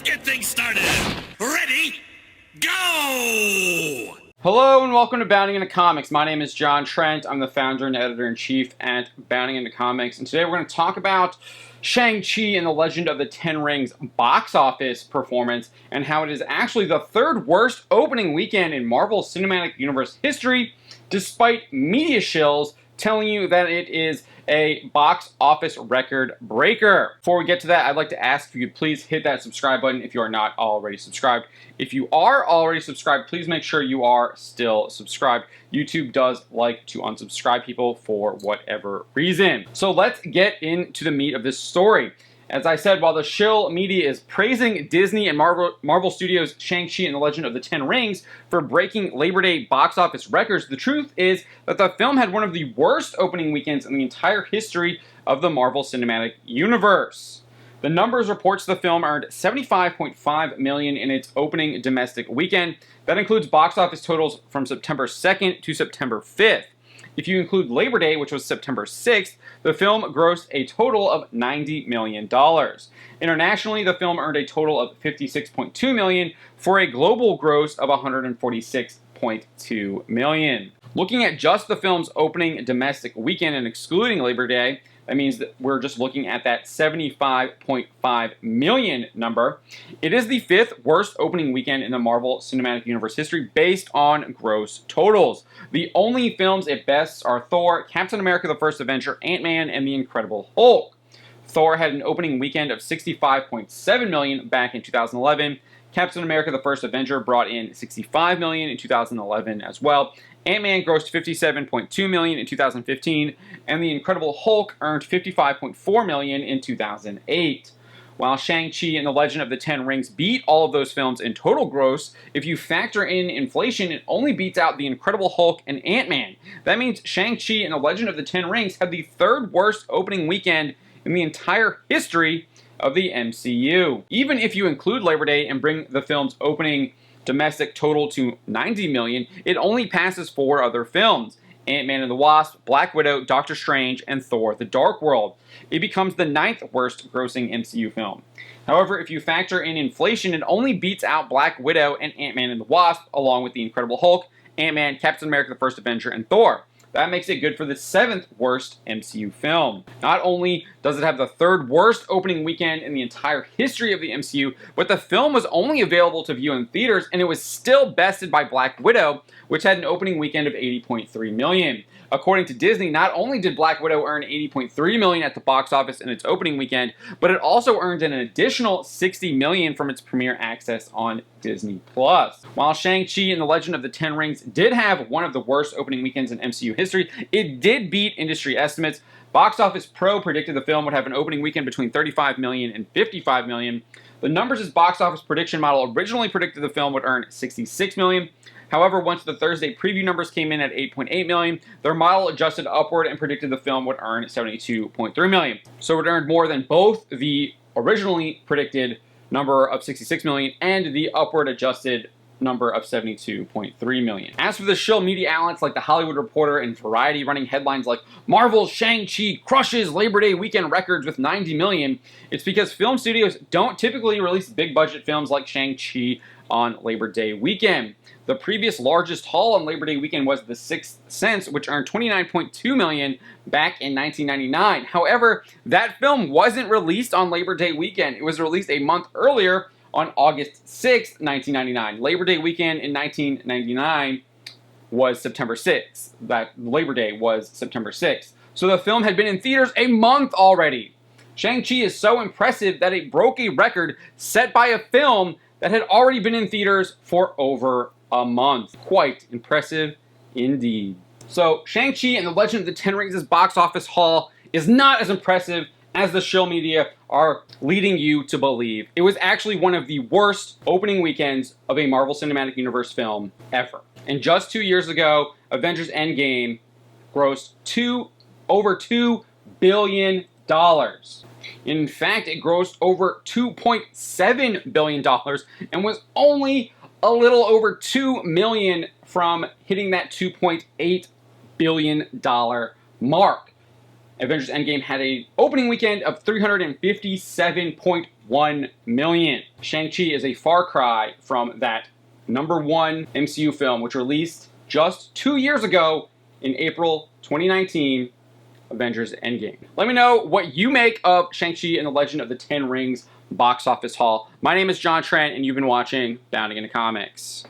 get things started. Ready? Go! Hello and welcome to Bounding Into Comics. My name is John Trent. I'm the founder and editor-in-chief at Bounding Into Comics. And today we're going to talk about Shang-Chi and the Legend of the Ten Rings box office performance and how it is actually the third worst opening weekend in Marvel Cinematic Universe history, despite media shills telling you that it is a box office record breaker. Before we get to that, I'd like to ask if you could please hit that subscribe button if you are not already subscribed. If you are already subscribed, please make sure you are still subscribed. YouTube does like to unsubscribe people for whatever reason. So let's get into the meat of this story. As I said, while the shill media is praising Disney and Marvel Studios Shang-Chi and the Legend of the Ten Rings for breaking Labor Day box office records, the truth is that the film had one of the worst opening weekends in the entire history of the Marvel Cinematic Universe. The numbers reports the film earned $75.5 million in its opening domestic weekend. That includes box office totals from September 2nd to September 5th. If you include Labor Day, which was September 6th, the film grossed a total of $90 million. Internationally, the film earned a total of $56.2 million for a global gross of $146.2 million. Looking at just the film's opening domestic weekend and excluding Labor Day, that means that we're just looking at that $75.5 million number. It is the fifth worst opening weekend in the Marvel Cinematic Universe history based on gross totals. The only films it bests are Thor, Captain America the First Avenger, Ant-Man, and The Incredible Hulk. Thor had an opening weekend of $65.7 million back in 2011. Captain America the First Avenger brought in $65 million in 2011 as well. Ant-Man grossed $57.2 million in 2015, and The Incredible Hulk earned $55.4 million in 2008. While Shang-Chi and the Legend of the Ten Rings beat all of those films in total gross, if you factor in inflation, it only beats out The Incredible Hulk and Ant-Man. That means Shang-Chi and the Legend of the Ten Rings had the third worst opening weekend in the entire history of the MCU. Even if you include Labor Day and bring the film's opening domestic total to $90 million, it only passes four other films: Ant-Man and the Wasp, Black Widow, Doctor Strange, and Thor: The Dark World. It becomes the ninth worst grossing MCU film. However, if you factor in inflation, it only beats out Black Widow and Ant-Man and the Wasp, along with The Incredible Hulk, Ant-Man, Captain America the First Avenger, and Thor. That makes it good for the seventh worst MCU film. Not only does it have the third worst opening weekend in the entire history of the MCU, but the film was only available to view in theaters, and it was still bested by Black Widow, which had an opening weekend of $80.3 million. According to Disney, not only did Black Widow earn $80.3 million at the box office in its opening weekend, but it also earned an additional $60 million from its premiere access on Disney+. While Shang-Chi and the Legend of the Ten Rings did have one of the worst opening weekends in MCU history, it did beat industry estimates. Box Office Pro predicted the film would have an opening weekend between $35 million and $55 million. The Numbers' box office prediction model originally predicted the film would earn $66 million. However, once the Thursday preview numbers came in at $8.8 million, their model adjusted upward and predicted the film would earn $72.3 million. So it earned more than both the originally predicted number of $66 million and the upward adjusted number of $72.3 million. As for the shill media outlets like The Hollywood Reporter and Variety running headlines like "Marvel's Shang-Chi crushes Labor Day weekend records with $90 million, it's because film studios don't typically release big budget films like Shang-Chi on Labor Day weekend. The previous largest haul on Labor Day weekend was The Sixth Sense, which earned $29.2 million back in 1999. However, that film wasn't released on Labor Day weekend. It was released a month earlier on August 6th, 1999. Labor Day weekend in 1999 was September 6th. That Labor Day was September 6th. So the film had been in theaters a month already. Shang-Chi is so impressive that it broke a record set by a film that had already been in theaters for over a month. Quite impressive indeed. So Shang-Chi and the Legend of the Ten Rings' box office haul is not as impressive as the shill media are leading you to believe. It was actually one of the worst opening weekends of a Marvel Cinematic Universe film ever. And just 2 years ago, Avengers Endgame grossed over $2 billion. In fact, it grossed over $2.7 billion and was only a little over $2 million from hitting that $2.8 billion mark. Avengers Endgame had an opening weekend of $357.1 million. Shang-Chi is a far cry from that #1 MCU film, which released just 2 years ago in April 2019, Avengers Endgame. Let me know what you make of Shang-Chi and the Legend of the Ten Rings box office haul. My name is John Trent, and you've been watching Bounding into Comics.